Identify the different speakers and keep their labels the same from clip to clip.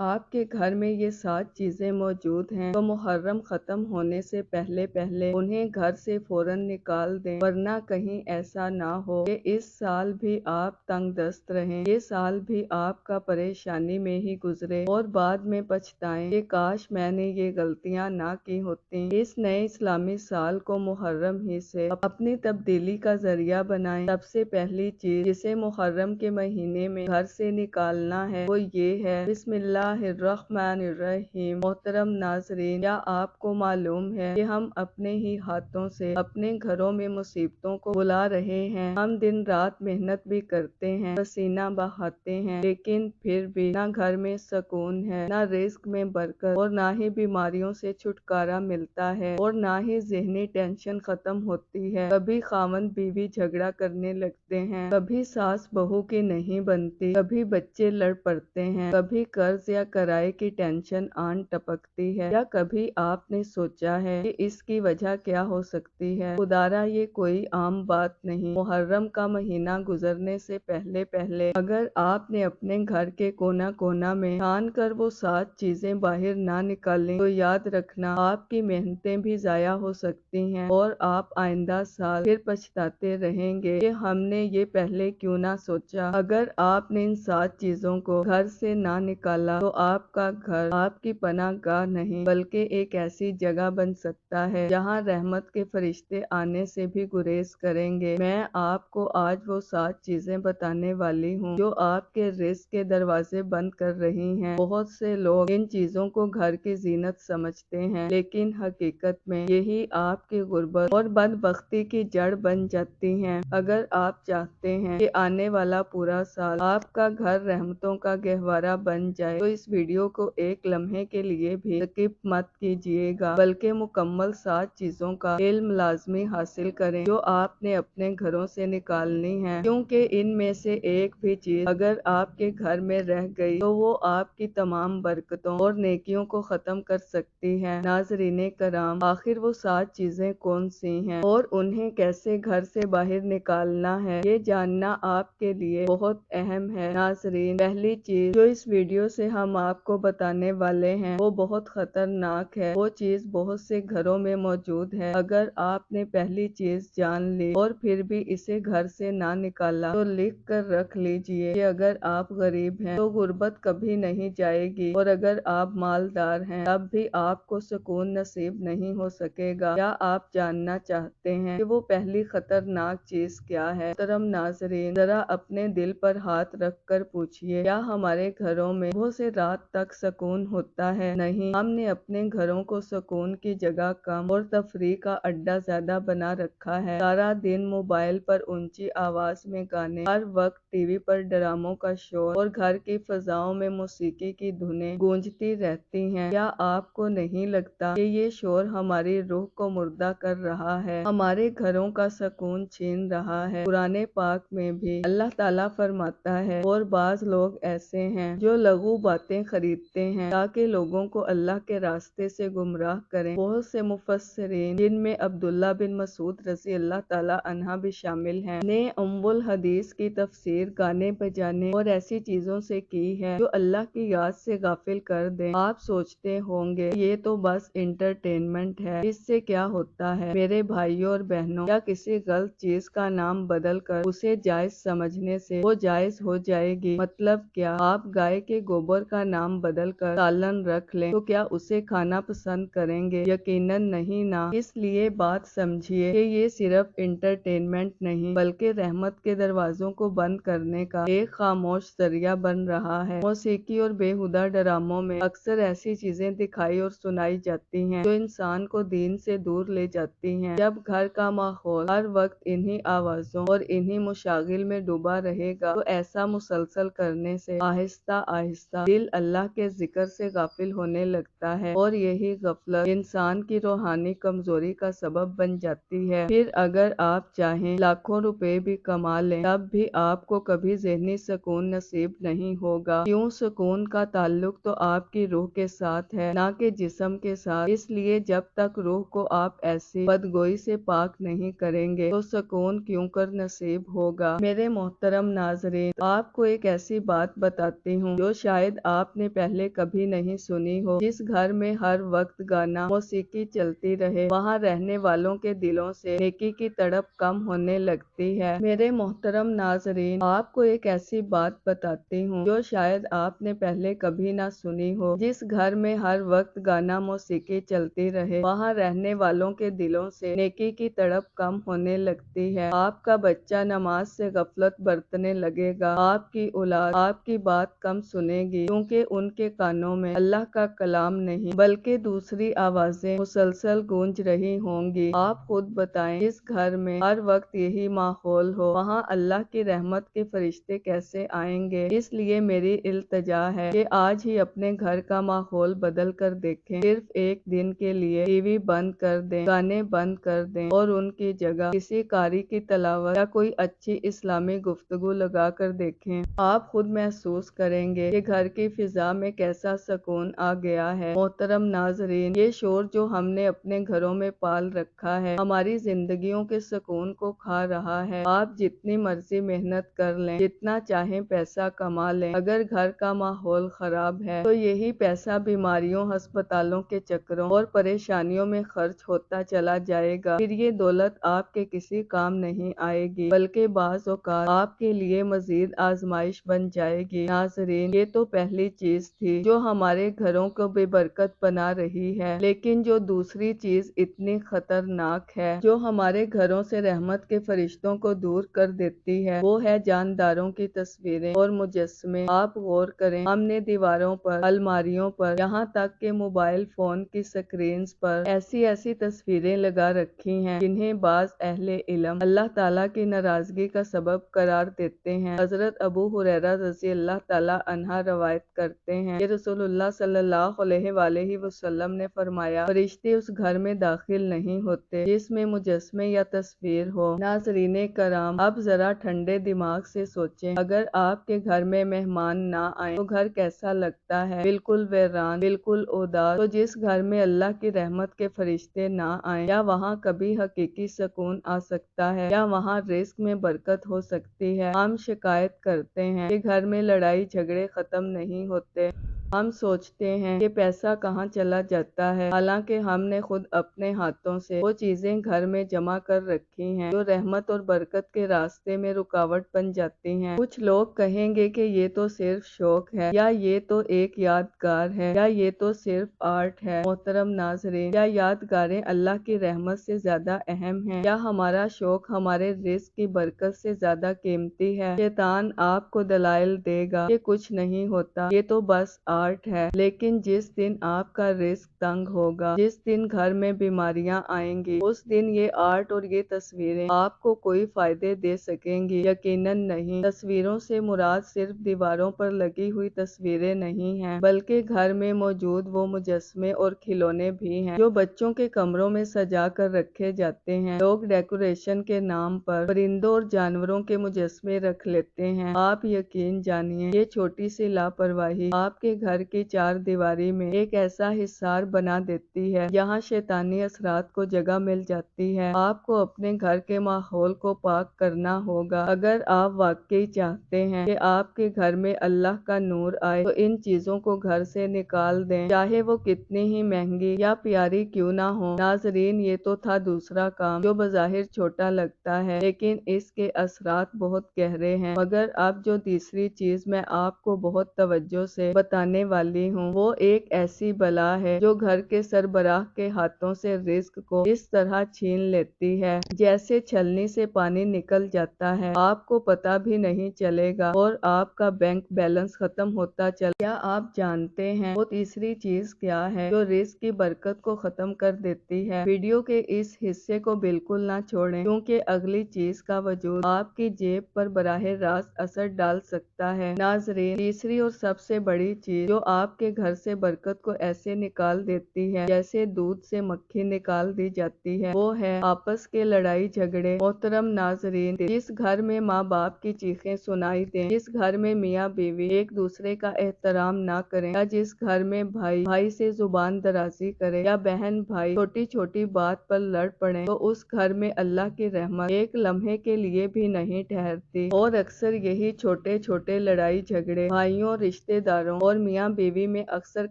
Speaker 1: آپ کے گھر میں یہ 7 چیزیں موجود ہیں تو محرم ختم ہونے سے پہلے پہلے انہیں گھر سے فوراً نکال دیں، ورنہ کہیں ایسا نہ ہو کہ اس سال بھی آپ تنگ دست رہیں، یہ سال بھی آپ کا پریشانی میں ہی گزرے اور بعد میں پچھتائیں کہ کاش میں نے یہ غلطیاں نہ کی ہوتی۔ اس نئے اسلامی سال کو محرم ہی سے اپنی تبدیلی کا ذریعہ بنائیں۔ سب سے پہلی چیز جسے محرم کے مہینے میں گھر سے نکالنا ہے وہ یہ ہے، بسم اللہ الرحمن الرحیم۔ محترم ناظرین، کیا آپ کو معلوم ہے کہ ہم اپنے ہی ہاتھوں سے اپنے گھروں میں مصیبتوں کو بلا رہے ہیں؟ ہم دن رات محنت بھی کرتے ہیں، پسینہ بہاتے ہیں، لیکن پھر بھی نہ گھر میں سکون ہے، نہ رزق میں برکت، اور نہ ہی بیماریوں سے چھٹکارا ملتا ہے، اور نہ ہی ذہنی ٹینشن ختم ہوتی ہے۔ کبھی خاوند بیوی جھگڑا کرنے لگتے ہیں، کبھی ساس بہو کی نہیں بنتی، کبھی بچے لڑ پڑتے ہیں، کبھی قرض یا کرائے کی ٹینشن آن ٹپکتی ہے، یا کبھی آپ نے سوچا ہے کہ اس کی وجہ کیا ہو سکتی ہے؟ خدارا یہ کوئی عام بات نہیں۔ محرم کا مہینہ گزرنے سے پہلے پہلے اگر آپ نے اپنے گھر کے کونا کونا میں چھان کر وہ 7 چیزیں باہر نہ نکالیں تو یاد رکھنا آپ کی محنتیں بھی ضائع ہو سکتی ہیں اور آپ آئندہ سال پھر پچھتاتے رہیں گے کہ ہم نے یہ پہلے کیوں نہ سوچا۔ اگر آپ نے ان 7 چیزوں کو گھر سے نہ نکالا تو آپ کا گھر آپ کی پناہ گاہ نہیں بلکہ ایک ایسی جگہ بن سکتا ہے جہاں رحمت کے فرشتے آنے سے بھی گریز کریں گے۔ میں آپ کو آج وہ 7 چیزیں بتانے والی ہوں جو آپ کے رزق کے دروازے بند کر رہی ہیں۔ بہت سے لوگ ان چیزوں کو گھر کی زینت سمجھتے ہیں، لیکن حقیقت میں یہی آپ کی غربت اور بدبختی کی جڑ بن جاتی ہیں۔ اگر آپ چاہتے ہیں کہ آنے والا پورا سال آپ کا گھر رحمتوں کا گہوارہ بن جائے تو اس ویڈیو کو ایک لمحے کے لیے بھی سکپ مت کیجیے گا، بلکہ مکمل 7 چیزوں کا علم لازمی حاصل کریں جو آپ نے اپنے گھروں سے نکالنی ہے، کیونکہ ان میں سے ایک بھی چیز اگر آپ کے گھر میں رہ گئی تو وہ آپ کی تمام برکتوں اور نیکیوں کو ختم کر سکتی ہے۔ ناظرین کرام، آخر وہ 7 چیزیں کون سی ہیں اور انہیں کیسے گھر سے باہر نکالنا ہے، یہ جاننا آپ کے لیے بہت اہم ہے۔ ناظرین، پہلی چیز جو اس ویڈیو سے ہم آپ کو بتانے والے ہیں وہ بہت خطرناک ہے۔ وہ چیز بہت سے گھروں میں موجود ہے۔ اگر آپ نے پہلی چیز جان لی اور پھر بھی اسے گھر سے نہ نکالا تو لکھ کر رکھ لیجئے کہ اگر آپ غریب ہیں تو غربت کبھی نہیں جائے گی، اور اگر آپ مالدار ہیں تب بھی آپ کو سکون نصیب نہیں ہو سکے گا۔ کیا آپ جاننا چاہتے ہیں کہ وہ پہلی خطرناک چیز کیا ہے؟ محترم ناظرین، ذرا اپنے دل پر ہاتھ رکھ کر پوچھئے، کیا ہمارے گھروں میں صبح سے رات تک سکون ہوتا ہے؟ نہیں، ہم نے اپنے گھروں کو سکون کی جگہ کم اور تفریح کا اڈا زیادہ بنا رکھا ہے۔ سارا دن موبائل پر اونچی آواز میں گانے، ہر وقت ٹی وی پر ڈراموں کا شور، اور گھر کی فضاؤں میں موسیقی کی دھنیں گونجتی رہتی ہیں۔ کیا آپ کو نہیں لگتا کہ یہ شور ہماری روح کو مردہ کر رہا ہے، ہمارے گھروں کا سکون چھین رہا ہے؟ قرآن پاک میں بھی اللہ تعالیٰ فرماتا ہے، اور بعض لوگ ایسے ہیں جو لغو باتیں خریدتے ہیں تاکہ لوگوں کو اللہ کے راستے سے گمراہ کریں۔ بہت سے مفسرین جن میں عبداللہ بن مسعود رضی اللہ تعالیٰ عنہ بھی شامل ہیں نے ام الحدیث کی تفسیر گانے بجانے اور ایسی چیزوں سے کی ہے جو اللہ کی یاد سے غافل کر دیں۔ آپ سوچتے ہوں گے یہ تو بس انٹرٹینمنٹ ہے، اس سے کیا ہوتا ہے؟ میرے بھائیوں اور بہنوں، یا کسی غلط چیز کا نام بدل کر اسے جائز سمجھنے سے وہ جائز ہو جائے گی؟ مطلب کیا آپ گائے کے گوبر کا نام بدل کر سالن رکھ لیں تو کیا اسے کھانا پسند کریں گے؟ یقیناً نہیں نا۔ اس لیے بات سمجھیے کہ یہ صرف انٹرٹینمنٹ نہیں بلکہ رحمت کے دروازوں کو بند کرنے کا ایک خاموش ذریعہ بن رہا ہے۔ موسیقی اور بےہودہ ڈراموں میں اکثر ایسی چیزیں دکھائی اور سنائی جاتی ہیں جو انسان کو دین سے دور لے جاتی ہیں۔ جب گھر کا ماحول ہر وقت انہی آوازوں اور انہی مشاغل میں ڈوبا رہے گا تو ایسا مسلسل کرنے سے آہستہ آہستہ دل اللہ کے ذکر سے غافل ہونے لگتا ہے، اور یہی غفلت انسان کی روحانی کمزوری کا سبب بن جاتی ہے۔ پھر اگر آپ چاہیں لاکھوں روپے بھی کما لیں تب بھی آپ کو کبھی ذہنی سکون نصیب نہیں ہوگا۔ کیوں؟ سکون کا تعلق تو آپ کی روح کے ساتھ ہے، نہ کہ جسم کے ساتھ۔ اس لیے جب تک روح کو آپ ایسی بدگوئی سے پاک نہیں کریں گے تو سکون کیوں کر نصیب ہوگا؟ میرے محترم ناظرین، آپ کو ایک ایسی بات بتاتی ہوں جو شاید آپ نے پہلے کبھی نہیں سنی ہو، جس گھر میں ہر وقت گانا موسیقی چلتی رہے، وہاں رہنے والوں کے دلوں سے نیکی کی تڑپ کم ہونے لگتی ہے۔ میرے محترم ناظرین، آپ کو ایک ایسی بات بتاتی ہوں جو شاید آپ نے پہلے کبھی نہ سنی ہو۔ جس گھر میں ہر وقت گانا موسیقی چلتی رہے، وہاں رہنے والوں کے دلوں سے نیکی کی تڑپ کم ہونے لگتی ہے۔ آپ کا بچہ نماز سے غفلت برتنے لگے گا، آپ کی اولاد آپ کی بات کم سنے گی، کیونکہ ان کے کانوں میں اللہ کا کلام نہیں بلکہ دوسری آوازیں مسلسل گونج رہی ہوں گی۔ آپ خود بتائیں، جس گھر میں ہر وقت یہی ماحول ہو، وہاں اللہ کی رحمت کے فرشتے کیسے آئیں گے؟ اس لیے میری التجا ہے کہ آج ہی اپنے گھر کا ماحول بدل کر دیکھیں۔ صرف ایک دن کے لیے ٹی وی بند کر دیں، گانے بند کر دیں اور ان کی جگہ کسی قاری کی تلاوت یا کوئی اچھی اسلامی گفتگو لگا کر دیکھیں۔ آپ خود محسوس کریں گے کہ گھر کی فضا میں کیسا سکون آ گیا ہے۔ محترم ناظرین، یہ شور جو ہم نے اپنے گھروں میں پال رکھا ہے، ہماری زندگیوں کے سکون کو کھا رہا ہے۔ آپ جتنی مرضی محنت کر لیں، جتنا چاہیں پیسہ کما لیں، اگر گھر کا ماحول خراب ہے تو یہی پیسہ بیماریوں، ہسپتالوں کے چکروں اور پریشانیوں میں خرچ ہوتا چلا جائے گا۔ پھر یہ دولت آپ کے کسی کام نہیں آئے گی، بلکہ بعض اوقات آپ کے لیے مزید آزمائش بن جائے گی۔ ناظرین، یہ تو پہلی چیز تھی جو ہمارے گھروں کو بے برکت بنا رہی ہے، لیکن جو دوسری چیز اتنی خطرناک ہے جو ہمارے گھروں سے رحمت کے فرشتوں کو دور کر دیتی ہے، وہ ہے جانداروں کی تصویریں اور مجسمے۔ آپ غور کریں، ہم نے دیواروں پر، الماریوں پر، یہاں تک کہ موبائل فون کی سکرینز پر ایسی تصویریں لگا رکھی ہیں جنہیں بعض اہل علم اللہ تعالیٰ کی ناراضگی کا سبب قرار دیتے ہیں۔ حضرت ابو ہریرہ رضی اللہ تعالیٰ عنہ روایت کرتے ہیں کہ رسول اللہ صلی اللہ علیہ وآلہ وسلم نے فرمایا، فرشتے اس گھر میں داخل نہیں ہوتے جس میں مجسمے یا تصویر ہو۔ ناظرین کرام، اب ذرا ٹھنڈے دماغ سے سوچیں، اگر آپ کے گھر میں مہمان نہ آئیں تو گھر کیسا لگتا ہے؟ بالکل ویران، بالکل اداس۔ تو جس گھر میں اللہ کی رحمت کے فرشتے نہ آئیں، یا وہاں کبھی حقیقی سکون آ سکتا ہے، یا وہاں رزق میں برکت ہو سکتی ہے؟ ہم شکایت کرتے ہیں کہ گھر میں لڑائی جھگڑے ختم نہیں ہوتے، ہم سوچتے ہیں کہ پیسہ کہاں چلا جاتا ہے، حالانکہ ہم نے خود اپنے ہاتھوں سے وہ چیزیں گھر میں جمع کر رکھی ہیں جو رحمت اور برکت کے راستے میں رکاوٹ بن جاتی ہیں۔ کچھ لوگ کہیں گے کہ یہ تو صرف شوق ہے، یا یہ تو ایک یادگار ہے، یا یہ تو صرف آرٹ ہے۔ محترم ناظرین، کیا یادگاریں اللہ کی رحمت سے زیادہ اہم ہیں، یا ہمارا شوق ہمارے رزق کی برکت سے زیادہ قیمتی ہے؟ شیطان آپ کو دلائل دے گا کہ کچھ نہیں ہوتا، یہ تو بس آرٹ ہے، لیکن جس دن آپ کا رزق تنگ ہوگا، جس دن گھر میں بیماریاں آئیں گی، اس دن یہ آرٹ اور یہ تصویریں آپ کو کوئی فائدے دے سکیں گی؟ یقیناً نہیں۔ تصویروں سے مراد صرف دیواروں پر لگی ہوئی تصویریں نہیں ہیں، بلکہ گھر میں موجود وہ مجسمے اور کھلونے بھی ہیں جو بچوں کے کمروں میں سجا کر رکھے جاتے ہیں۔ لوگ ڈیکوریشن کے نام پر پرندوں اور جانوروں کے مجسمے رکھ لیتے ہیں۔ آپ یقین جانیے، یہ چھوٹی سی لاپرواہی آپ کے گھر کی چار دیواری میں ایک ایسا حصار بنا دیتی ہے جہاں شیطانی اثرات کو جگہ مل جاتی ہے۔ آپ کو اپنے گھر کے ماحول کو پاک کرنا ہوگا۔ اگر آپ واقعی چاہتے ہیں کہ آپ کے گھر میں اللہ کا نور آئے تو ان چیزوں کو گھر سے نکال دیں، چاہے وہ کتنی ہی مہنگی یا پیاری کیوں نہ ہو۔ ناظرین، یہ تو تھا دوسرا کام جو بظاہر چھوٹا لگتا ہے، لیکن اس کے اثرات بہت گہرے ہیں۔ مگر اب جو تیسری چیز میں آپ کو بہت توجہ سے بتانے والی ہوں، وہ ایک ایسی بلا ہے جو گھر کے سربراہ کے ہاتھوں سے رزق کو اس طرح چھین لیتی ہے جیسے چھلنی سے پانی نکل جاتا ہے، آپ کو پتہ بھی نہیں چلے گا اور آپ کا بینک بیلنس ختم ہوتا چلا۔ کیا آپ جانتے ہیں وہ تیسری چیز کیا ہے جو رزق کی برکت کو ختم کر دیتی ہے؟ ویڈیو کے اس حصے کو بالکل نہ چھوڑیں، کیونکہ اگلی چیز کا وجود آپ کی جیب پر براہ راست اثر ڈال سکتا ہے۔ ناظرین، تیسری اور سب سے بڑی چیز جو آپ کے گھر سے برکت کو ایسے نکال دیتی ہے جیسے دودھ سے مکھی نکال دی جاتی ہے، وہ ہے آپس کے لڑائی جھگڑے۔ محترم ناظرین، جس گھر میں ماں باپ کی چیخیں سنائی دیں، جس گھر میں میاں بیوی ایک دوسرے کا احترام نہ کریں، یا جس گھر میں بھائی بھائی سے زبان درازی کرے، یا بہن بھائی چھوٹی چھوٹی بات پر لڑ پڑیں، تو اس گھر میں اللہ کی رحمت ایک لمحے کے لیے بھی نہیں ٹھہرتی۔ اور اکثر یہی چھوٹے چھوٹے لڑائی جھگڑے بھائیوں، رشتہ داروں اور میاں میاں بیوی میں اکثر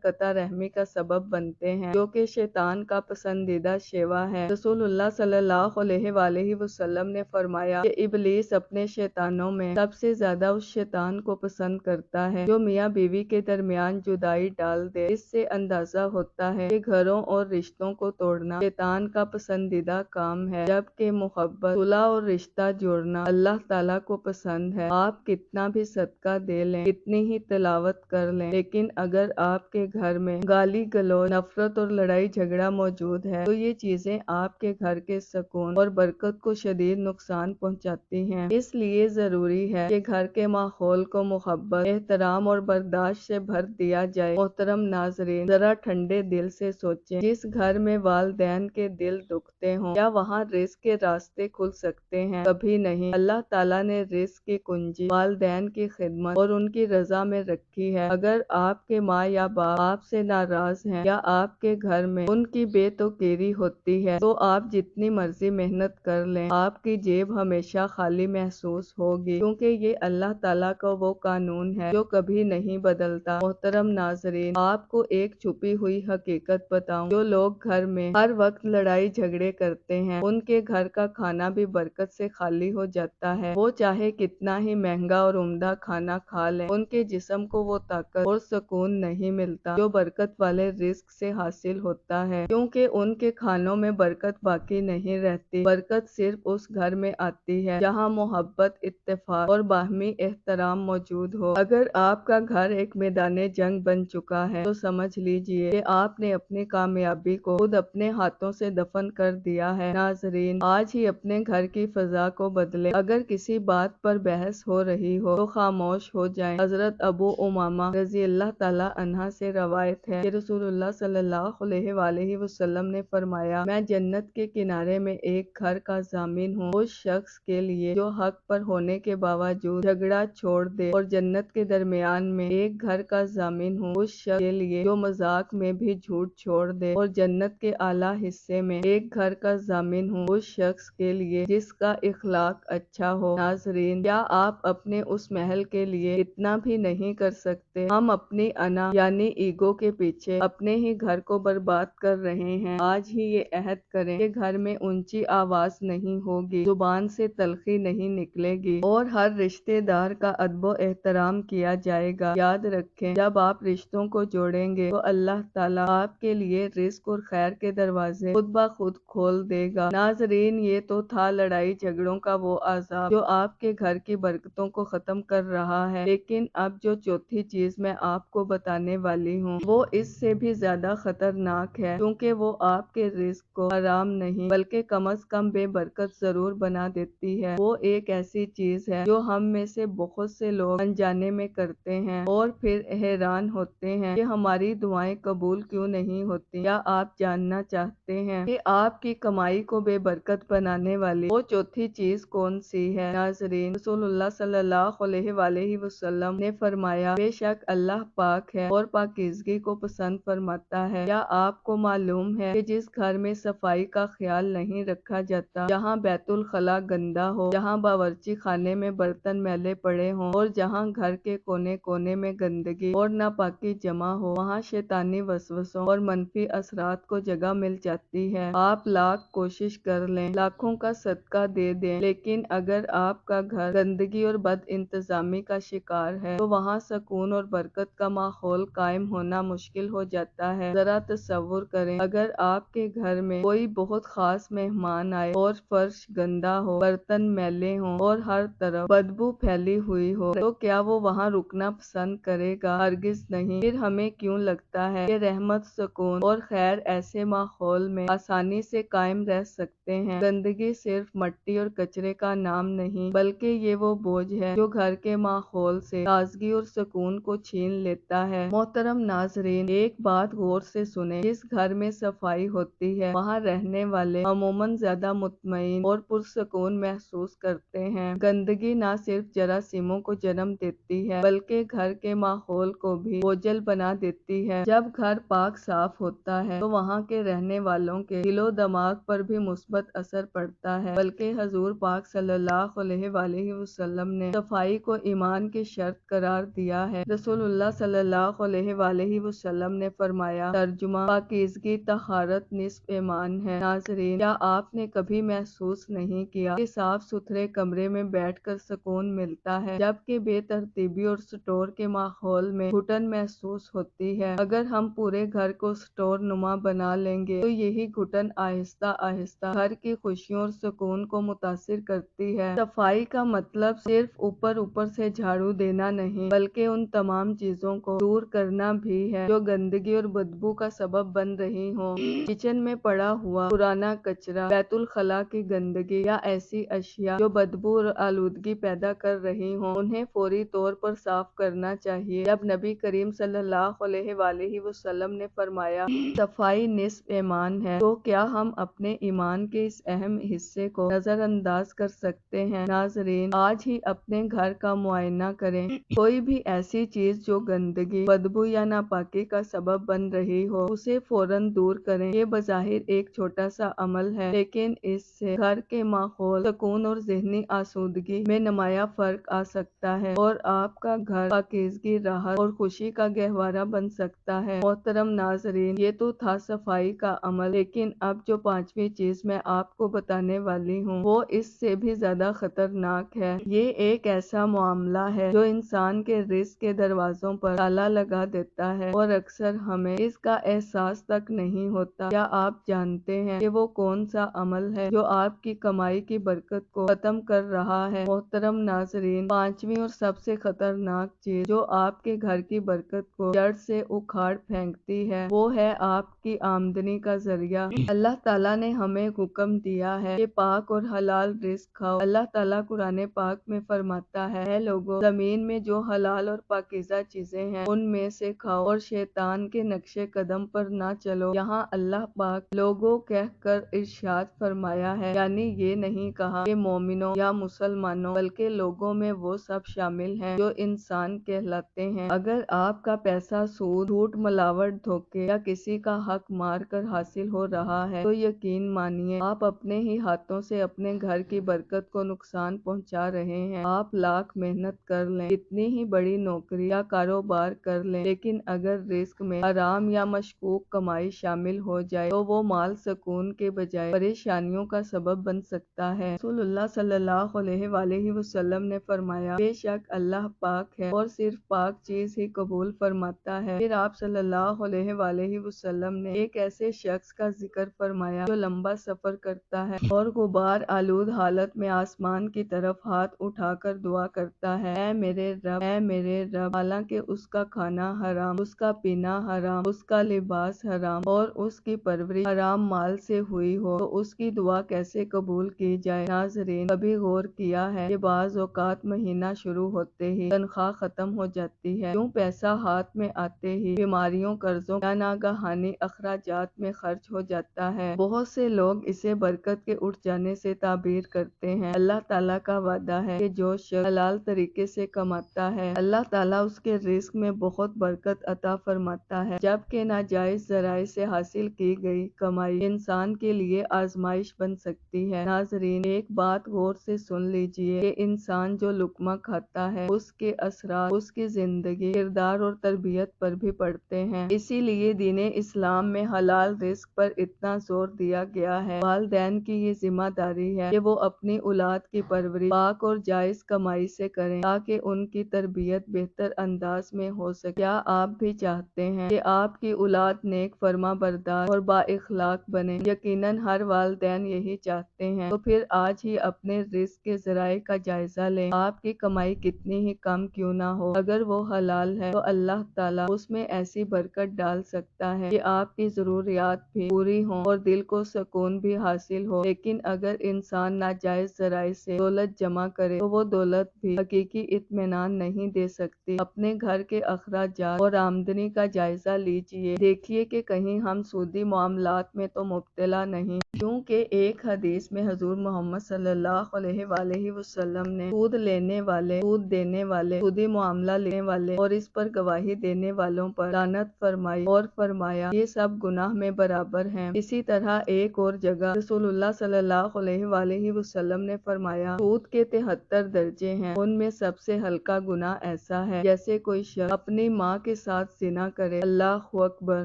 Speaker 1: قطع رحمی کا سبب بنتے ہیں، جو کہ شیطان کا پسندیدہ شیوا ہے۔ رسول اللہ صلی اللہ علیہ وآلہ وسلم نے فرمایا کہ ابلیس اپنے شیطانوں میں سب سے زیادہ اس شیطان کو پسند کرتا ہے جو میاں بیوی کے درمیان جدائی ڈال دے۔ اس سے اندازہ ہوتا ہے کہ گھروں اور رشتوں کو توڑنا شیطان کا پسندیدہ کام ہے، جبکہ محبت، صلح اور رشتہ جوڑنا اللہ تعالیٰ کو پسند ہے۔ آپ کتنا بھی صدقہ دے لیں، کتنی ہی تلاوت کر لیں، لیکن اگر آپ کے گھر میں گالی گلوچ، نفرت اور لڑائی جھگڑا موجود ہے تو یہ چیزیں آپ کے گھر کے سکون اور برکت کو شدید نقصان پہنچاتی ہیں۔ اس لیے ضروری ہے کہ گھر کے ماحول کو محبت، احترام اور برداشت سے بھر دیا جائے۔ محترم ناظرین، ذرا ٹھنڈے دل سے سوچیں، جس گھر میں والدین کے دل دکھتے ہوں کیا وہاں رزق کے راستے کھل سکتے ہیں؟ کبھی نہیں۔ اللہ تعالیٰ نے رزق کی کنجی والدین کی خدمت اور ان کی رضا میں رکھی ہے۔ اگر آپ کے ماں یا باپ آپ سے ناراض ہیں یا آپ کے گھر میں ان کی بے توقیری ہوتی ہے تو آپ جتنی مرضی محنت کر لیں، آپ کی جیب ہمیشہ خالی محسوس ہوگی، کیونکہ یہ اللہ تعالیٰ کا وہ قانون ہے جو کبھی نہیں بدلتا۔ محترم ناظرین، آپ کو ایک چھپی ہوئی حقیقت بتاؤں، جو لوگ گھر میں ہر وقت لڑائی جھگڑے کرتے ہیں ان کے گھر کا کھانا بھی برکت سے خالی ہو جاتا ہے۔ وہ چاہے کتنا ہی مہنگا اور عمدہ کھانا کھا لیں، ان کے جسم کو وہ طاقت اور سکون نہیں ملتا جو برکت والے رزق سے حاصل ہوتا ہے، کیونکہ ان کے کھانوں میں برکت باقی نہیں رہتی۔ برکت صرف اس گھر میں آتی ہے جہاں محبت، اتفاق اور باہمی احترام موجود ہو۔ اگر آپ کا گھر ایک میدان جنگ بن چکا ہے تو سمجھ لیجئے کہ آپ نے اپنی کامیابی کو خود اپنے ہاتھوں سے دفن کر دیا ہے۔ ناظرین، آج ہی اپنے گھر کی فضا کو بدلے۔ اگر کسی بات پر بحث ہو رہی ہو تو خاموش ہو جائیں۔ حضرت ابو امامہ رضی اللہ تعالی عنہ سے روایت ہے کہ رسول اللہ صلی اللہ علیہ وآلہ وسلم نے فرمایا، میں جنت کے کنارے میں ایک گھر کا ضامن ہوں اس شخص کے لیے جو حق پر ہونے کے باوجود جھگڑا چھوڑ دے، اور جنت کے درمیان میں ایک گھر کا ضامن ہوں اس شخص کے لیے جو مذاق میں بھی جھوٹ چھوڑ دے، اور جنت کے اعلیٰ حصے میں ایک گھر کا ضامن ہوں اس شخص کے لیے جس کا اخلاق اچھا ہو۔ ناظرین، کیا آپ اپنے اس محل کے لیے اتنا بھی نہیں کر سکتے؟ ہم اپنی انا یعنی ایگو کے پیچھے اپنے ہی گھر کو برباد کر رہے ہیں۔ آج ہی یہ عہد کریں کہ گھر میں اونچی آواز نہیں ہوگی، زبان سے تلخی نہیں نکلے گی، اور ہر رشتہ دار کا ادب و احترام کیا جائے گا۔ یاد رکھیں، جب آپ رشتوں کو جوڑیں گے تو اللہ تعالیٰ آپ کے لیے رزق اور خیر کے دروازے خود بخود کھول دے گا۔ ناظرین، یہ تو تھا لڑائی جھگڑوں کا وہ عذاب جو آپ کے گھر کی برکتوں کو ختم کر رہا ہے، لیکن اب جو چوتھی چیز میں آپ کو بتانے والی ہوں وہ اس سے بھی زیادہ خطرناک ہے، کیونکہ وہ آپ کے رزق کو حرام نہیں بلکہ کم از کم بے برکت ضرور بنا دیتی ہے۔ وہ ایک ایسی چیز ہے جو ہم میں سے بہت سے لوگ انجانے میں کرتے ہیں اور پھر حیران ہوتے ہیں کہ ہماری دعائیں قبول کیوں نہیں ہوتی۔ کیا آپ جاننا چاہتے ہیں کہ آپ کی کمائی کو بے برکت بنانے والی وہ چوتھی چیز کون سی ہے؟ ناظرین، رسول اللہ صلی اللہ علیہ وآلہ وسلم نے فرمایا، بے شک اللہ پاک ہے اور پاکیزگی کو پسند فرماتا ہے۔ کیا آپ کو معلوم ہے کہ جس گھر میں صفائی کا خیال نہیں رکھا جاتا، جہاں بیت الخلا گندا ہو، جہاں باورچی خانے میں برتن میلے پڑے ہوں، اور جہاں گھر کے کونے کونے میں گندگی اور ناپاکی جمع ہو، وہاں شیطانی وسوسوں اور منفی اثرات کو جگہ مل جاتی ہے۔ آپ لاکھ کوشش کر لیں، لاکھوں کا صدقہ دے دیں، لیکن اگر آپ کا گھر گندگی اور بد انتظامی کا شکار ہے تو وہاں سکون اور برکت کا ماحول قائم ہونا مشکل ہو جاتا ہے۔ ذرا تصور کریں، اگر آپ کے گھر میں کوئی بہت خاص مہمان آئے اور فرش گندا ہو، برتن میلے ہوں اور ہر طرف بدبو پھیلی ہوئی ہو تو کیا وہ وہاں رکنا پسند کرے گا؟ ہرگز نہیں۔ پھر ہمیں کیوں لگتا ہے کہ رحمت، سکون اور خیر ایسے ماحول میں آسانی سے قائم رہ سکتے ہیں؟ گندگی صرف مٹی اور کچرے کا نام نہیں بلکہ یہ وہ بوجھ ہے جو گھر کے ماحول سے تازگی اور سکون کو چھین لیتا ہے۔ محترم ناظرین، ایک بات غور سے سنیں، جس گھر میں صفائی ہوتی ہے وہاں رہنے والے عموماً زیادہ مطمئن اور پرسکون محسوس کرتے ہیں۔ گندگی نہ صرف جراثیموں کو جنم دیتی ہے بلکہ گھر کے ماحول کو بھی بوجھل بنا دیتی ہے۔ جب گھر پاک صاف ہوتا ہے تو وہاں کے رہنے والوں کے دل و دماغ پر بھی مثبت اثر پڑتا ہے، بلکہ حضور پاک صلی اللہ علیہ وآلہ وسلم نے صفائی کو ایمان کی شرط قرار دیا ہے۔ رسول اللہ اللہ صلی اللہ علیہ وآلہ وسلم نے فرمایا، ترجمہ: پاکیزگی طہارت نصف ایمان ہے۔ ناظرین، کیا آپ نے کبھی محسوس نہیں کیا کہ صاف ستھرے کمرے میں بیٹھ کر سکون ملتا ہے، جبکہ بے ترتیبی اور اسٹور کے ماحول میں گھٹن محسوس ہوتی ہے؟ اگر ہم پورے گھر کو اسٹور نما بنا لیں گے تو یہی گھٹن آہستہ آہستہ گھر کی خوشیوں اور سکون کو متاثر کرتی ہے۔ صفائی کا مطلب صرف اوپر سے جھاڑو دینا نہیں، بلکہ ان تمام چیزوں کو دور کرنا بھی ہے جو گندگی اور بدبو کا سبب بن رہی ہوں۔ کچن میں پڑا ہوا پرانا کچرا، بیت الخلاء کی گندگی یا ایسی اشیاء جو بدبو اور آلودگی پیدا کر رہی ہوں، انہیں فوری طور پر صاف کرنا چاہیے۔ جب نبی کریم صلی اللہ علیہ وآلہ وسلم نے فرمایا، صفائی نصف ایمان ہے، تو کیا ہم اپنے ایمان کے اس اہم حصے کو نظر انداز کر سکتے ہیں؟ ناظرین، آج ہی اپنے گھر کا معائنہ کریں۔ کوئی بھی ایسی چیز جو گندگی، بدبو یا ناپاکی کا سبب بن رہی ہو، اسے فوراً دور کریں۔ یہ بظاہر ایک چھوٹا سا عمل ہے، لیکن اس سے گھر کے ماحول، سکون اور ذہنی آسودگی میں نمایاں فرق آ سکتا ہے اور آپ کا گھر پاکیزگی، راحت اور خوشی کا گہوارہ بن سکتا ہے۔ محترم ناظرین، یہ تو تھا صفائی کا عمل، لیکن اب جو پانچویں چیز میں آپ کو بتانے والی ہوں وہ اس سے بھی زیادہ خطرناک ہے۔ یہ ایک ایسا معاملہ ہے جو انسان کے رزق کے دروازوں پر تالا لگا دیتا ہے اور اکثر ہمیں اس کا احساس تک نہیں ہوتا۔ کیا آپ جانتے ہیں کہ وہ کون سا عمل ہے جو آپ کی کمائی کی برکت کو ختم کر رہا ہے؟ محترم ناظرین، پانچویں اور سب سے خطرناک چیز جو آپ کے گھر کی برکت کو جڑ سے اکھاڑ پھینکتی ہے وہ ہے آپ کی آمدنی کا ذریعہ۔ اللہ تعالیٰ نے ہمیں حکم دیا ہے کہ پاک اور حلال رزق کھاؤ۔ اللہ تعالیٰ قرآن پاک میں فرماتا ہے، اے لوگو، زمین میں جو حلال اور پاکیزہ چیزیں ہیں ان میں سے کھاؤ اور شیطان کے نقش قدم پر نہ چلو۔ یہاں اللہ پاک لوگوں کہہ کر ارشاد فرمایا ہے، یعنی یہ نہیں کہا کہ مومنوں یا مسلمانوں، بلکہ لوگوں میں وہ سب شامل ہیں جو انسان کہلاتے ہیں۔ اگر آپ کا پیسہ سود، جھوٹ، ملاوٹ، دھوکے یا کسی کا حق مار کر حاصل ہو رہا ہے تو یقین مانیے آپ اپنے ہی ہاتھوں سے اپنے گھر کی برکت کو نقصان پہنچا رہے ہیں۔ آپ لاکھ محنت کر لیں، کتنی ہی بڑی نوکری یا کاروبار کر لیں، لیکن اگر رزق میں حرام یا مشکوک کمائی شامل ہو جائے تو وہ مال سکون کے بجائے پریشانیوں کا سبب بن سکتا ہے۔ رسول اللہ صلی اللہ علیہ وآلہ وسلم نے فرمایا، بے شک اللہ پاک ہے اور صرف پاک چیز ہی قبول فرماتا ہے۔ پھر آپ صلی اللہ علیہ وآلہ وسلم نے ایک ایسے شخص کا ذکر فرمایا جو لمبا سفر کرتا ہے اور غبار آلود حالت میں آسمان کی طرف ہاتھ اٹھا کر دعا کرتا ہے، اے میرے رب، اے میرے رب، حالانکہ اس کا کھانا حرام، اس کا پینا حرام، اس کا لباس حرام اور اس کی پرورش حرام مال سے ہوئی ہو تو اس کی دعا کیسے قبول کی جائے؟ ناظرین، کبھی غور کیا ہے کہ بعض اوقات مہینہ شروع ہوتے ہی تنخواہ ختم ہو جاتی ہے، کیوں پیسہ ہاتھ میں آتے ہی بیماریوں، قرضوں یا ناگہانی اخراجات میں خرچ ہو جاتا ہے۔ بہت سے لوگ اسے برکت کے اٹھ جانے سے تعبیر کرتے ہیں۔ اللہ تعالیٰ کا وعدہ ہے کہ جو شخص حلال طریقے سے کماتا ہے اللہ تعالیٰ اس کے رزق میں بہت برکت عطا فرماتا ہے، جبکہ ناجائز ذرائع سے حاصل کی گئی کمائی انسان کے لیے آزمائش بن سکتی ہے۔ ناظرین، ایک بات غور سے سن لیجئے کہ انسان جو لقمہ کھاتا ہے اس کے اثرات اس کی زندگی، کردار اور تربیت پر بھی پڑتے ہیں۔ اسی لیے دین اسلام میں حلال رزق پر اتنا زور دیا گیا ہے۔ والدین کی یہ ذمہ داری ہے کہ وہ اپنی اولاد کی پرورش پاک اور جائز کمائی سے کریں تاکہ ان کی تربیت بہتر انداز میں ہو سکے۔ کیا آپ بھی چاہتے ہیں کہ آپ کی اولاد نیک، فرما بردار اور با اخلاق بنے؟ یقیناً ہر والدین یہی چاہتے ہیں۔ تو پھر آج ہی اپنے رزق کے ذرائع کا جائزہ لیں۔ آپ کی کمائی کتنی ہی کم کیوں نہ ہو، اگر وہ حلال ہے تو اللہ تعالیٰ اس میں ایسی برکت ڈال سکتا ہے کہ آپ کی ضروریات بھی پوری ہوں اور دل کو سکون بھی حاصل ہو۔ لیکن اگر انسان ناجائز ذرائع سے دولت جمع کرے تو وہ دولت بھی حقیقی اطمینان نہیں دے سکتی۔ اپنے گھر کے اخراجات اور آمدنی کا جائزہ لیجئے، دیکھیے کہ کہیں ہم سودی معاملات میں تو مبتلا نہیں، کیونکہ ایک حدیث میں حضور محمد صلی اللہ علیہ وآلہ وسلم نے سود لینے والے، سود دینے والے، سودی معاملہ لینے والے اور اس پر گواہی دینے والوں پر لعنت فرمائی اور فرمایا یہ سب گناہ میں برابر ہیں۔ اسی طرح ایک اور جگہ رسول اللہ صلی اللہ علیہ وآلہ وسلم نے فرمایا، سود کے 73 درجے ہیں، ان میں سب سے ہلکا گناہ ایسا ہے جیسے کوئی کوئی شخص اپنی ماں کے ساتھ زنا کرے۔ اللہ اکبر۔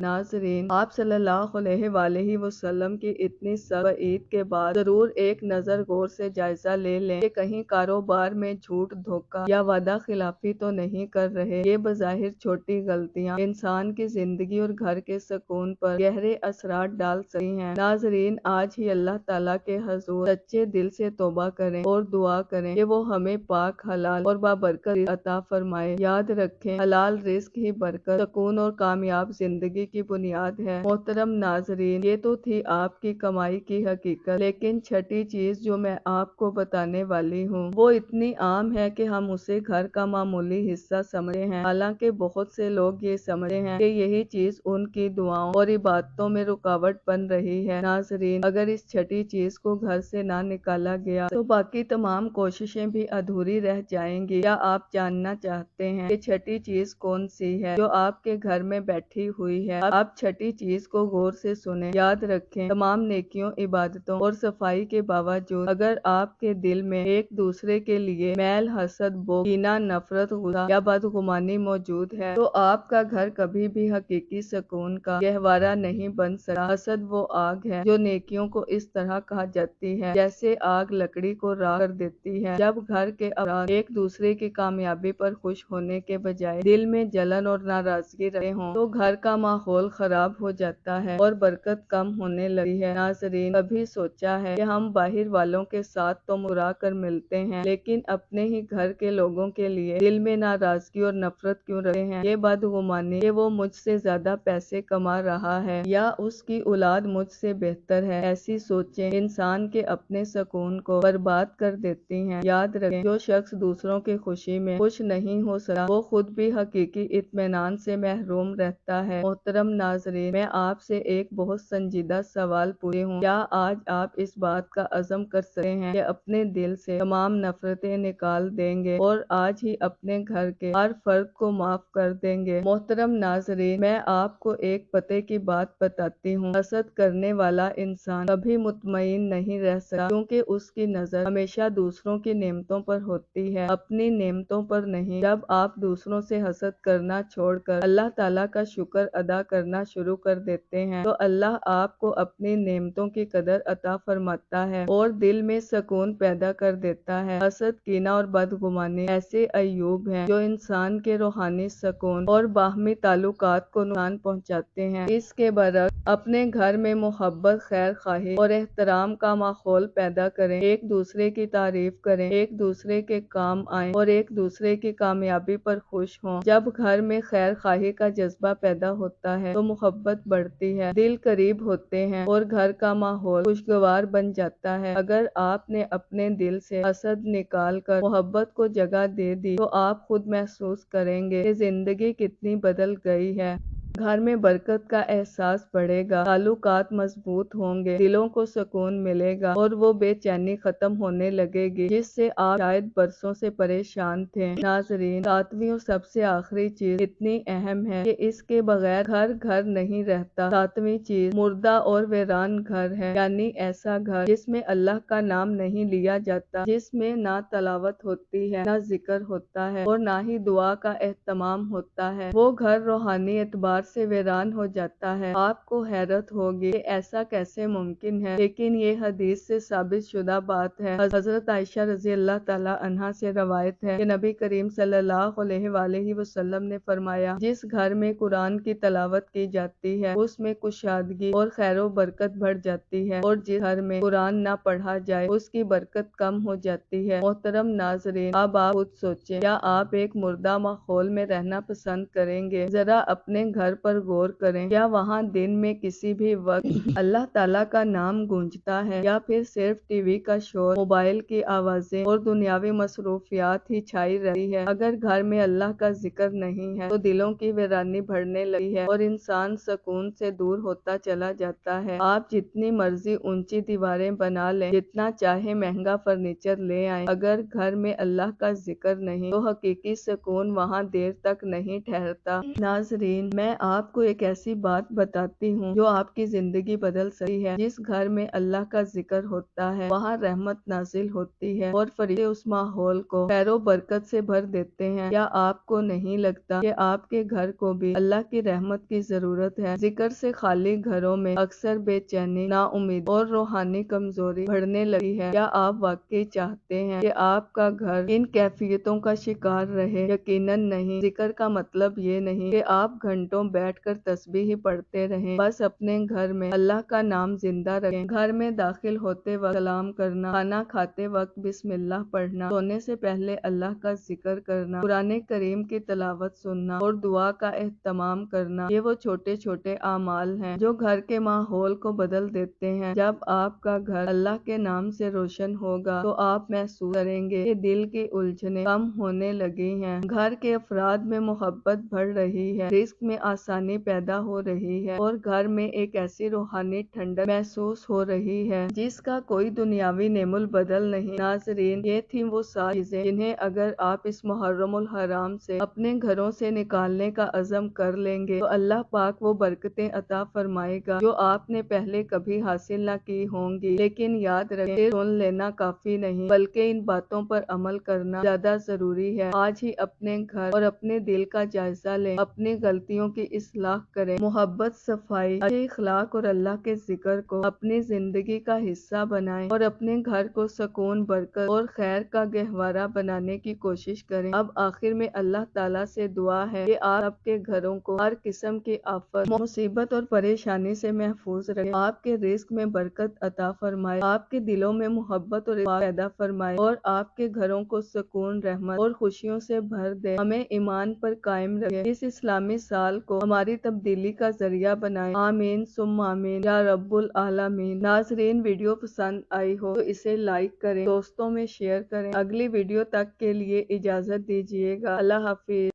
Speaker 1: ناظرین، آپ صلی اللہ علیہ وآلہ وسلم کی اتنی سخت وعید کے بعد ضرور ایک نظر غور سے جائزہ لے لیں کہ کہیں کاروبار میں جھوٹ، دھوکہ یا وعدہ خلافی تو نہیں کر رہے۔ یہ بظاہر چھوٹی غلطیاں انسان کی زندگی اور گھر کے سکون پر گہرے اثرات ڈال سکتی ہیں۔ ناظرین، آج ہی اللہ تعالیٰ کے حضور سچے دل سے توبہ کریں اور دعا کریں کہ وہ ہمیں پاک، حلال اور بابرکت رزق عطا فرمائے۔ یاد رکھیں، حلال رزق ہی برکت، سکون اور کامیاب زندگی کی بنیاد ہے۔ محترم ناظرین، یہ تو تھی آپ کی کمائی کی حقیقت، لیکن چھٹی چیز جو میں آپ کو بتانے والی ہوں وہ اتنی عام ہے کہ ہم اسے گھر کا معمولی حصہ سمجھتے ہیں، حالانکہ بہت سے لوگ یہ سمجھتے ہیں کہ یہی چیز ان کی دعاؤں اور عبادتوں میں رکاوٹ بن رہی ہے۔ ناظرین، اگر اس چھٹی چیز کو گھر سے نہ نکالا گیا تو باقی تمام کوششیں بھی ادھوری رہ جائیں گی۔ کیا آپ جاننا چاہتے ہیں کہ چھٹی چیز کون سی ہے جو آپ کے گھر میں بیٹھی ہوئی ہے؟ اب چھٹی چیز کو غور سے سنیں۔ یاد رکھیں، تمام نیکیوں، عبادتوں اور صفائی کے باوجود اگر آپ کے دل میں ایک دوسرے کے لیے میل، حسد، بغض، کینہ، نفرت، غصہ یا بدگمانی موجود ہے تو آپ کا گھر کبھی بھی حقیقی سکون کا گہوارہ نہیں بن سکتا۔ حسد وہ آگ ہے جو نیکیوں کو اس طرح کھا جاتی ہے جیسے آگ لکڑی کو راکھ کر دیتی ہے۔ جب گھر کے افراد ایک دوسرے کی کامیابی پر خوش ہونے کے بجائے دل میں جلن اور ناراضگی رکھتے ہوں تو گھر کا ماحول خراب ہو جاتا ہے اور برکت کم ہونے لگتی ہے۔ ناظرین، کبھی سوچا ہے کہ ہم باہر والوں کے ساتھ تو مسکرا کر ملتے ہیں لیکن اپنے ہی گھر کے لوگوں کے لیے دل میں ناراضگی اور نفرت کیوں رکھتے ہیں؟ یہ بدگمانی کہ وہ مجھ سے زیادہ پیسے کما رہا ہے یا اس کی اولاد مجھ سے بہتر ہے، ایسی سوچیں انسان کے اپنے سکون کو برباد کر دیتی ہیں۔ یاد رکھیں، جو شخص دوسروں کی خوشی میں خوش نہیں ہو سکتا وہ خود بھی حقیقی اطمینان سے محروم رہتا ہے۔ محترم ناظرین، میں آپ سے ایک بہت سنجیدہ سوال پوچھتی ہوں، کیا آج آپ اس بات کا عزم کر سکتے ہیں کہ اپنے دل سے تمام نفرتیں نکال دیں گے اور آج ہی اپنے گھر کے ہر فرد کو معاف کر دیں گے؟ محترم ناظرین، میں آپ کو ایک پتے کی بات بتاتی ہوں، حسد کرنے والا انسان کبھی مطمئن نہیں رہ سکتا کیونکہ اس کی نظر ہمیشہ دوسروں کی نعمتوں پر ہوتی ہے، اپنی نعمتوں پر نہیں۔ جب آپ دوسروں سے حسد کرنا چھوڑ کر اللہ تعالیٰ کا شکر ادا کرنا شروع کر دیتے ہیں تو اللہ آپ کو اپنی نعمتوں کی قدر عطا فرماتا ہے اور دل میں سکون پیدا کر دیتا ہے۔ حسد، کینہ اور بدگمانی ایسے عیوب ہیں جو انسان کے روحانی سکون اور باہمی تعلقات کو نقصان پہنچاتے ہیں۔ اس کے برعکس اپنے گھر میں محبت، خیر خواہی اور احترام کا ماحول پیدا کریں، ایک دوسرے کی تعریف کریں، ایک دوسرے کے کام آئیں اور ایک دوسرے کی کامیابی پر خوش ہوں۔ جب گھر میں خیر خواہی کا جذبہ پیدا ہوتا ہے تو محبت بڑھتی ہے، دل قریب ہوتے ہیں اور گھر کا ماحول خوشگوار بن جاتا ہے۔ اگر آپ نے اپنے دل سے حسد نکال کر محبت کو جگہ دے دی تو آپ خود محسوس کریں گے کہ زندگی کتنی بدل گئی ہے۔ گھر میں برکت کا احساس بڑھے گا، تعلقات مضبوط ہوں گے، دلوں کو سکون ملے گا اور وہ بے چینی ختم ہونے لگے گی جس سے آپ شاید برسوں سے پریشان تھے۔ ناظرین، ساتویں اور سب سے آخری چیز اتنی اہم ہے کہ اس کے بغیر گھر نہیں رہتا۔ ساتویں چیز مردہ اور ویران گھر ہے، یعنی ایسا گھر جس میں اللہ کا نام نہیں لیا جاتا، جس میں نہ تلاوت ہوتی ہے، نہ ذکر ہوتا ہے اور نہ ہی دعا کا اہتمام ہوتا ہے۔ وہ گھر روحانی اعتبار سے ویران ہو جاتا ہے۔ آپ کو حیرت ہوگی کہ ایسا کیسے ممکن ہے، لیکن یہ حدیث سے ثابت شدہ بات ہے۔ حضرت عائشہ رضی اللہ تعالیٰ عنہا سے روایت ہے کہ نبی کریم صلی اللہ علیہ وآلہ وسلم نے فرمایا، جس گھر میں قرآن کی تلاوت کی جاتی ہے اس میں کشادگی اور خیر و برکت بڑھ جاتی ہے اور جس گھر میں قرآن نہ پڑھا جائے اس کی برکت کم ہو جاتی ہے۔ محترم ناظرین، اب آپ خود سوچیں، کیا آپ ایک مردہ ماحول میں رہنا پسند کریں گے؟ ذرا اپنے گھر پر غور کریں، کیا وہاں دن میں کسی بھی وقت اللہ تعالیٰ کا نام گونجتا ہے یا پھر صرف ٹی وی کا شور، موبائل کی آوازیں اور دنیاوی مصروفیات ہی چھائی رہتی ہے؟ اگر گھر میں اللہ کا ذکر نہیں ہے تو دلوں کی ویرانی بڑھنے لگی ہے اور انسان سکون سے دور ہوتا چلا جاتا ہے۔ آپ جتنی مرضی اونچی دیواریں بنا لیں، جتنا چاہے مہنگا فرنیچر لے آئیں، اگر گھر میں اللہ کا ذکر نہیں تو حقیقی سکون وہاں دیر تک نہیں ٹھہرتا۔ ناظرین، میں آپ کو ایک ایسی بات بتاتی ہوں جو آپ کی زندگی بدل سکتی ہے۔ جس گھر میں اللہ کا ذکر ہوتا ہے وہاں رحمت نازل ہوتی ہے اور فرشتے اس ماحول کو خیر و برکت سے بھر دیتے ہیں۔ کیا آپ کو نہیں لگتا کہ آپ کے گھر کو بھی اللہ کی رحمت کی ضرورت ہے؟ ذکر سے خالی گھروں میں اکثر بے چینی، نا امیدی اور روحانی کمزوری بڑھنے لگی ہے۔ کیا آپ واقعی چاہتے ہیں کہ آپ کا گھر ان کیفیتوں کا شکار رہے؟ یقیناً نہیں۔ ذکر کا مطلب یہ نہیں کہ آپ گھنٹوں بیٹھ کر تسبیح پڑھتے رہیں، بس اپنے گھر میں اللہ کا نام زندہ رکھیں۔ گھر میں داخل ہوتے وقت سلام کرنا، کھانا کھاتے وقت بسم اللہ پڑھنا، سونے سے پہلے اللہ کا ذکر کرنا، قرآن کریم کی تلاوت سننا اور دعا کا اہتمام کرنا، یہ وہ چھوٹے چھوٹے اعمال ہیں جو گھر کے ماحول کو بدل دیتے ہیں۔ جب آپ کا گھر اللہ کے نام سے روشن ہوگا تو آپ محسوس کریں گے کہ دل کی الجھنیں کم ہونے لگی ہیں، گھر کے افراد میں محبت بڑھ رہی ہے، رزق میں آسانی پیدا ہو رہی ہے اور گھر میں ایک ایسی روحانی ٹھنڈک محسوس ہو رہی ہے جس کا کوئی دنیاوی نعم البدل نہیں۔ ناظرین، یہ تھیں وہ ساری چیزیں جنہیں اگر آپ اس محرم الحرام سے اپنے گھروں سے نکالنے کا عزم کر لیں گے تو اللہ پاک وہ برکتیں عطا فرمائے گا جو آپ نے پہلے کبھی حاصل نہ کی ہوں گی۔ لیکن یاد رکھیں، سن لینا کافی نہیں بلکہ ان باتوں پر عمل کرنا زیادہ ضروری ہے۔ آج ہی اپنے گھر اور اپنے دل کا جائزہ لیں، اپنی غلطیوں کی اصلاح کریں، محبت، صفائی، اچھے اخلاق اور اللہ کے ذکر کو اپنی زندگی کا حصہ بنائیں اور اپنے گھر کو سکون، برکت اور خیر کا گہوارہ بنانے کی کوشش کریں۔ اب آخر میں اللہ تعالیٰ سے دعا ہے کہ آپ سب کے گھروں کو ہر قسم کی آفت، مصیبت اور پریشانی سے محفوظ رکھے، آپ کے رزق میں برکت عطا فرمائے، آپ کے دلوں میں محبت اور اتفاق پیدا فرمائے اور آپ کے گھروں کو سکون، رحمت اور خوشیوں سے بھر دے۔ ہمیں ایمان پر قائم رکھے، اس اسلامی سال کو ہماری تبدیلی کا ذریعہ بنائے۔ آمین ثم آمین یا رب العالمین۔ ناظرین، ویڈیو پسند آئی ہو تو اسے لائک کریں، دوستوں میں شیئر کریں۔ اگلی ویڈیو تک کے لیے اجازت دیجیے گا۔ اللہ حافظ۔